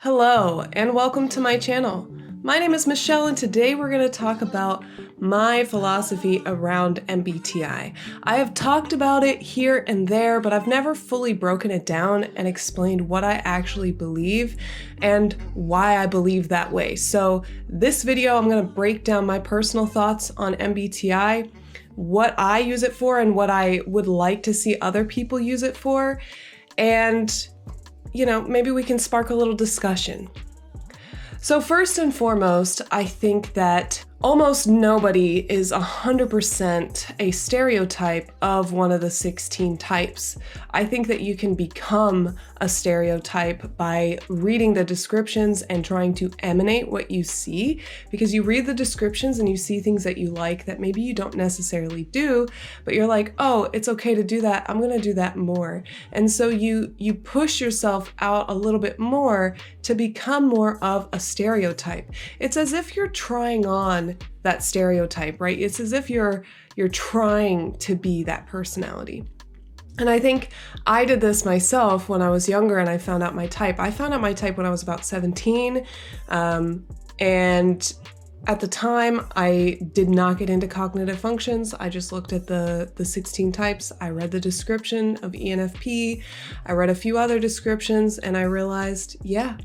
Hello, and welcome to my channel. My name is Michelle, and today we're going to talk about my philosophy around MBTI. I have talked about it here and there, but I've never fully broken it down and explained what I actually believe and why I believe that way. So this video, I'm going to break down my personal thoughts on MBTI, what I use it for, and what I would like to see other people use it for, and maybe we can spark a little discussion. So first and foremost, I think that almost nobody is 100% a stereotype of one of the 16 types. I think that you can become a stereotype by reading the descriptions and trying to emanate what you see, because you read the descriptions and you see things that you like that maybe you don't necessarily do, but you're like, oh, it's okay to do that. I'm going to do that more. And so you push yourself out a little bit more to become more of a stereotype. It's as if you're trying on that stereotype, right? It's as if you're trying to be that personality. And I think I did this myself when I was younger and I found out my type. I found out my type when I was about 17. And at the time, I did not get into cognitive functions. I just looked at the 16 types. I read the description of ENFP. I read a few other descriptions and I realized, yeah,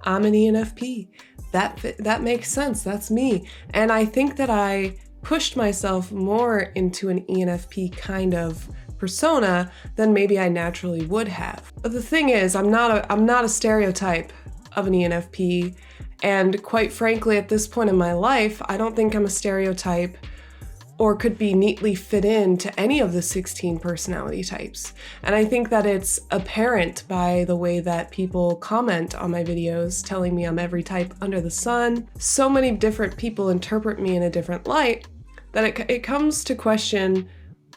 I'm an ENFP. That makes sense. That's me. And I think that I pushed myself more into an ENFP kind of persona than maybe I naturally would have. But the thing is, I'm not a stereotype of an ENFP. And quite frankly, at this point in my life, I don't think I'm a stereotype or could be neatly fit into any of the 16 personality types. And I think that it's apparent by the way that people comment on my videos telling me I'm every type under the sun. So many different people interpret me in a different light that it comes to question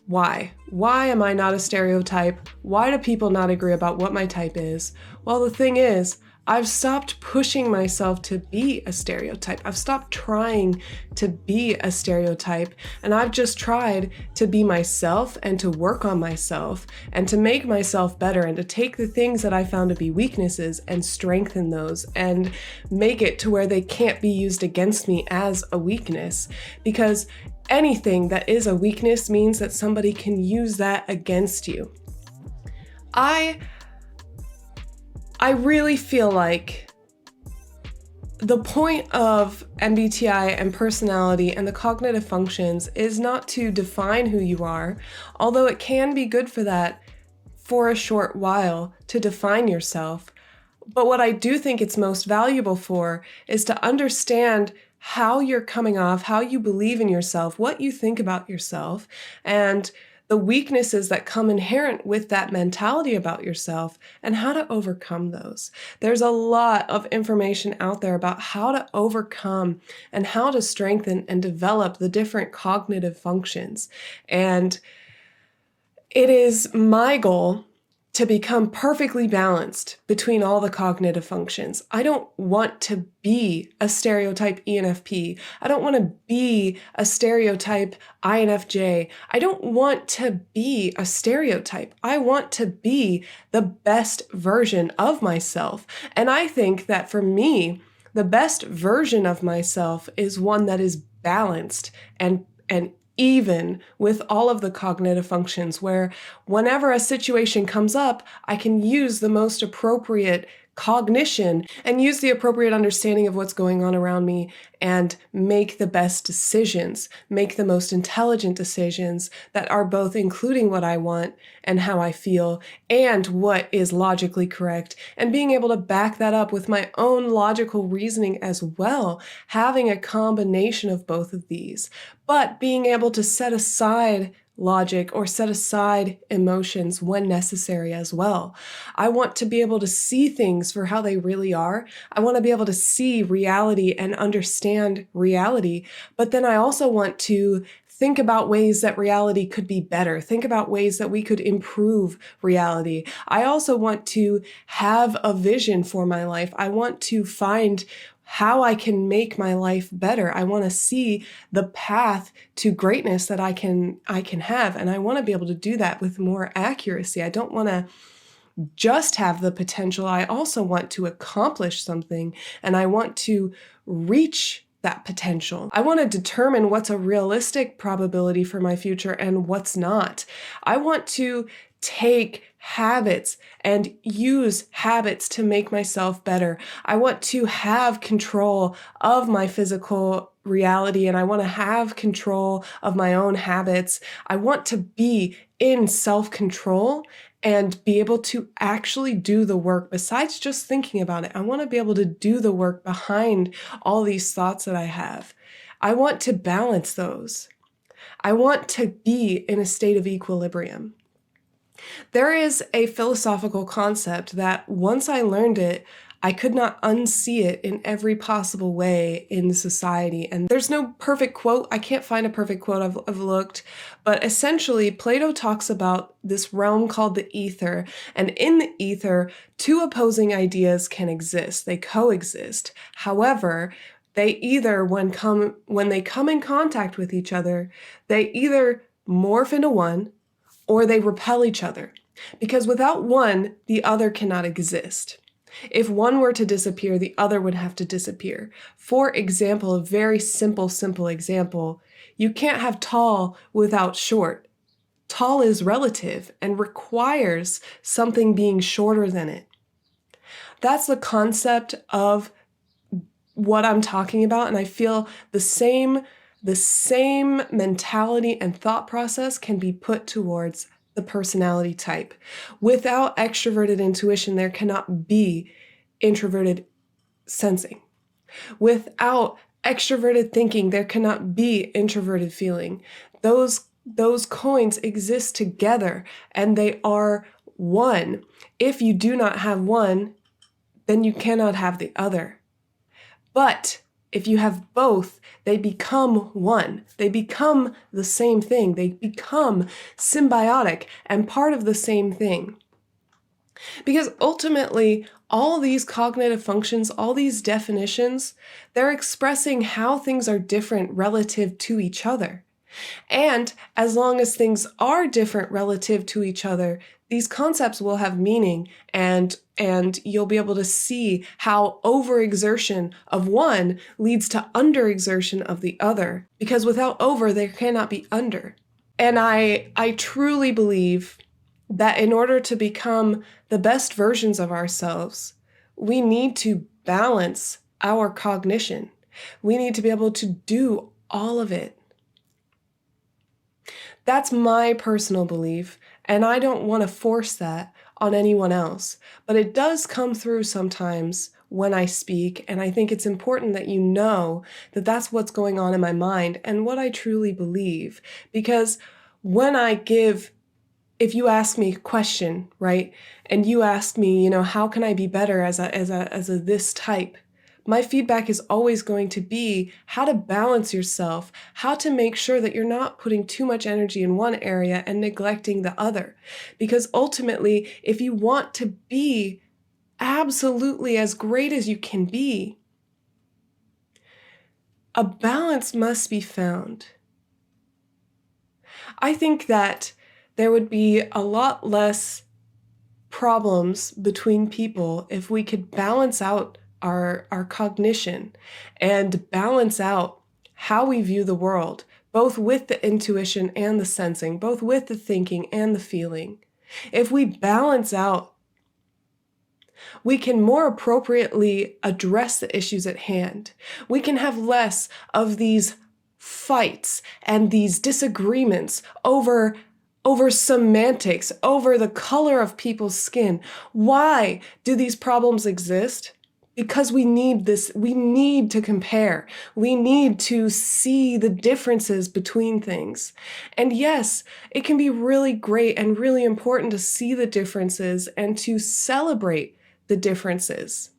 why. Why am I not a stereotype? Why do people not agree about what my type is? Well, the thing is, I've stopped pushing myself to be a stereotype. I've stopped trying to be a stereotype, and I've just tried to be myself and to work on myself and to make myself better and to take the things that I found to be weaknesses and strengthen those and make it to where they can't be used against me as a weakness, because anything that is a weakness means that somebody can use that against you. I really feel like the point of MBTI and personality and the cognitive functions is not to define who you are, although it can be good for that for a short while to define yourself. But what I do think it's most valuable for is to understand how you're coming off, how you believe in yourself, what you think about yourself, and the weaknesses that come inherent with that mentality about yourself and how to overcome those. There's a lot of information out there about how to overcome and how to strengthen and develop the different cognitive functions. And it is my goal to become perfectly balanced between all the cognitive functions. I don't want to be a stereotype ENFP. I don't want to be a stereotype INFJ. I don't want to be a stereotype. I want to be the best version of myself. And I think that for me, the best version of myself is one that is balanced and even with all of the cognitive functions, where whenever a situation comes up, I can use the most appropriate cognition and use the appropriate understanding of what's going on around me and make the best decisions, make the most intelligent decisions that are both including what I want and how I feel and what is logically correct, and being able to back that up with my own logical reasoning as well, having a combination of both of these, but being able to set aside logic or set aside emotions when necessary as well. I want to be able to see things for how they really are. I want to be able to see reality and understand reality, but then I also want to think about ways that reality could be better, think about ways that we could improve reality. I also want to have a vision for my life. I want to find how I can make my life better. I want to see the path to greatness that I can have, and I want to be able to do that with more accuracy. I don't want to just have the potential. I also want to accomplish something, and I want to reach that potential. I want to determine what's a realistic probability for my future and what's not. I want to take habits and use habits to make myself better. I want to have control of my physical reality, and I want to have control of my own habits. I want to be in self-control and be able to actually do the work besides just thinking about it. I want to be able to do the work behind all these thoughts that I have. I want to balance those. I want to be in a state of equilibrium. There is a philosophical concept that once I learned it, I could not unsee it in every possible way in society. And there's no perfect quote. I can't find a perfect quote. I've looked. But essentially, Plato talks about this realm called the ether. And in the ether, two opposing ideas can exist. They coexist. However, they either, when they come in contact with each other, they either morph into one or they repel each other. Because without one, the other cannot exist. If one were to disappear, the other would have to disappear. For example, a very simple example, you can't have tall without short. Tall is relative and requires something being shorter than it. That's the concept of what I'm talking about, and I feel the same mentality and thought process can be put towards the personality type. Without extroverted intuition, there cannot be introverted sensing. Without extroverted thinking, there cannot be introverted feeling. Those coins exist together and they are one. If you do not have one, then you cannot have the other. But if you have both, they become one. They become the same thing. They become symbiotic and part of the same thing. Because ultimately, all these cognitive functions, all these definitions, they're expressing how things are different relative to each other. And as long as things are different relative to each other, these concepts will have meaning and you'll be able to see how overexertion of one leads to underexertion of the other. Because without over, there cannot be under. And I truly believe that in order to become the best versions of ourselves, we need to balance our cognition. We need to be able to do all of it. That's my personal belief, and I don't want to force that on anyone else. But it does come through sometimes when I speak, and I think it's important that you know that that's what's going on in my mind and what I truly believe. Because when if you ask me a question, right, and you ask me, how can I be better as a this type? My feedback is always going to be how to balance yourself, how to make sure that you're not putting too much energy in one area and neglecting the other. Because ultimately, if you want to be absolutely as great as you can be, a balance must be found. I think that there would be a lot less problems between people if we could balance out our cognition and balance out how we view the world, both with the intuition and the sensing, both with the thinking and the feeling. If we balance out, we can more appropriately address the issues at hand. We can have less of these fights and these disagreements over semantics, over the color of people's skin. Why do these problems exist? Because we need to compare. We need to see the differences between things. And yes, it can be really great and really important to see the differences and to celebrate the differences.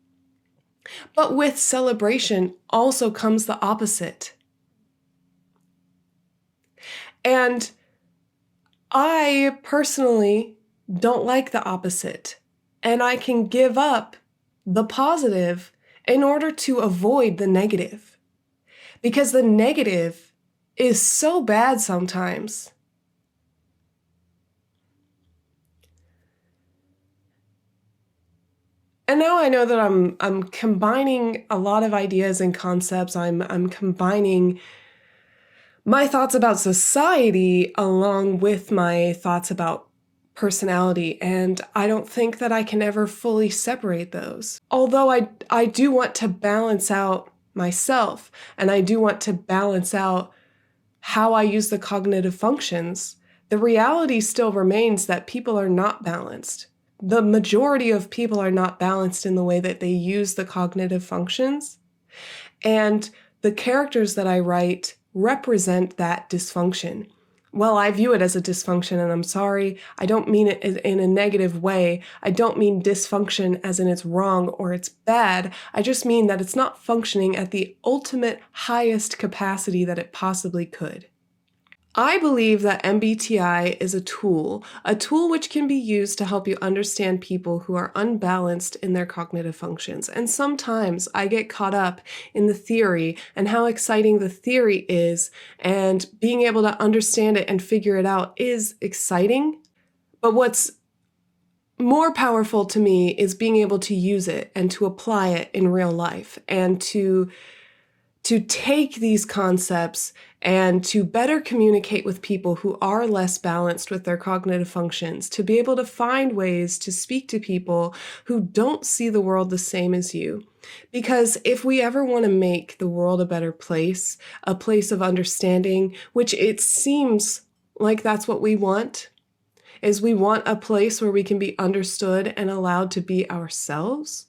But with celebration also comes the opposite. And I personally don't like the opposite, and I can give up the positive in order to avoid the negative, because the negative is so bad sometimes. And now I know that I'm combining a lot of ideas and concepts. I'm combining my thoughts about society along with my thoughts about personality, and I don't think that I can ever fully separate those. Although I do want to balance out myself, and I do want to balance out how I use the cognitive functions, the reality still remains that people are not balanced. The majority of people are not balanced in the way that they use the cognitive functions. And the characters that I write represent that dysfunction. Well, I view it as a dysfunction, and I'm sorry, I don't mean it in a negative way. I don't mean dysfunction as in it's wrong or it's bad. I just mean that it's not functioning at the ultimate highest capacity that it possibly could. I believe that MBTI is a tool which can be used to help you understand people who are unbalanced in their cognitive functions. And sometimes I get caught up in the theory and how exciting the theory is, and being able to understand it and figure it out is exciting. But what's more powerful to me is being able to use it and to apply it in real life, and to take these concepts and to better communicate with people who are less balanced with their cognitive functions, to be able to find ways to speak to people who don't see the world the same as you. Because if we ever want to make the world a better place, a place of understanding, which it seems like that's what we want, is we want a place where we can be understood and allowed to be ourselves,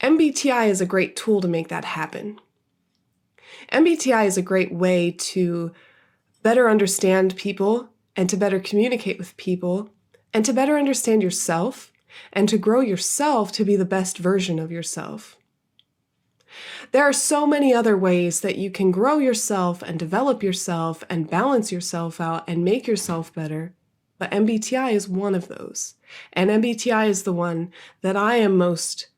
MBTI is a great tool to make that happen. MBTI is a great way to better understand people and to better communicate with people and to better understand yourself and to grow yourself to be the best version of yourself. There are so many other ways that you can grow yourself and develop yourself and balance yourself out and make yourself better, but MBTI is one of those. And MBTI is the one that I am most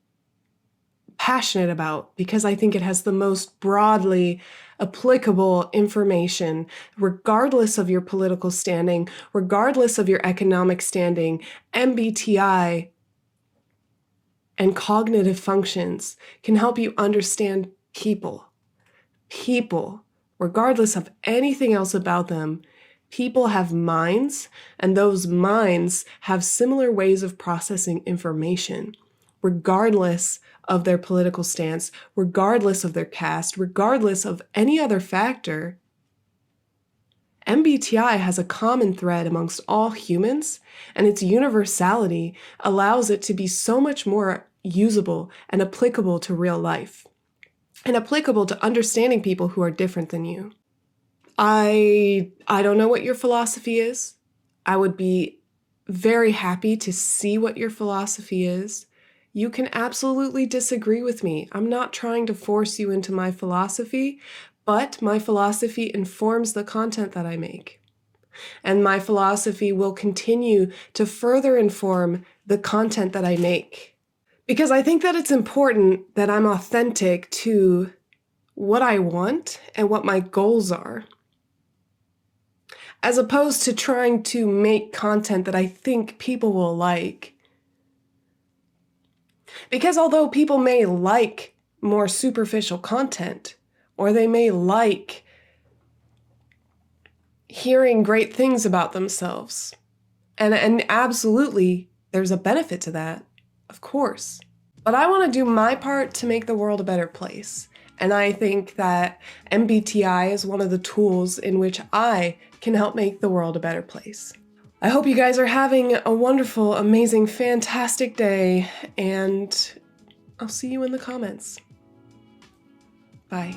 passionate about because I think it has the most broadly applicable information, regardless of your political standing, regardless of your economic standing. MBTI and cognitive functions can help you understand people. People, regardless of anything else about them, people have minds, and those minds have similar ways of processing information, regardless of their political stance, regardless of their caste, regardless of any other factor. MBTI has a common thread amongst all humans, and its universality allows it to be so much more usable and applicable to real life, and applicable to understanding people who are different than you. I don't know what your philosophy is. I would be very happy to see what your philosophy is. You can absolutely disagree with me. I'm not trying to force you into my philosophy, but my philosophy informs the content that I make. And my philosophy will continue to further inform the content that I make. Because I think that it's important that I'm authentic to what I want and what my goals are, as opposed to trying to make content that I think people will like. Because although people may like more superficial content, or they may like hearing great things about themselves, and absolutely there's a benefit to that, of course. But I want to do my part to make the world a better place. And I think that MBTI is one of the tools in which I can help make the world a better place. I hope you guys are having a wonderful, amazing, fantastic day, and I'll see you in the comments. Bye.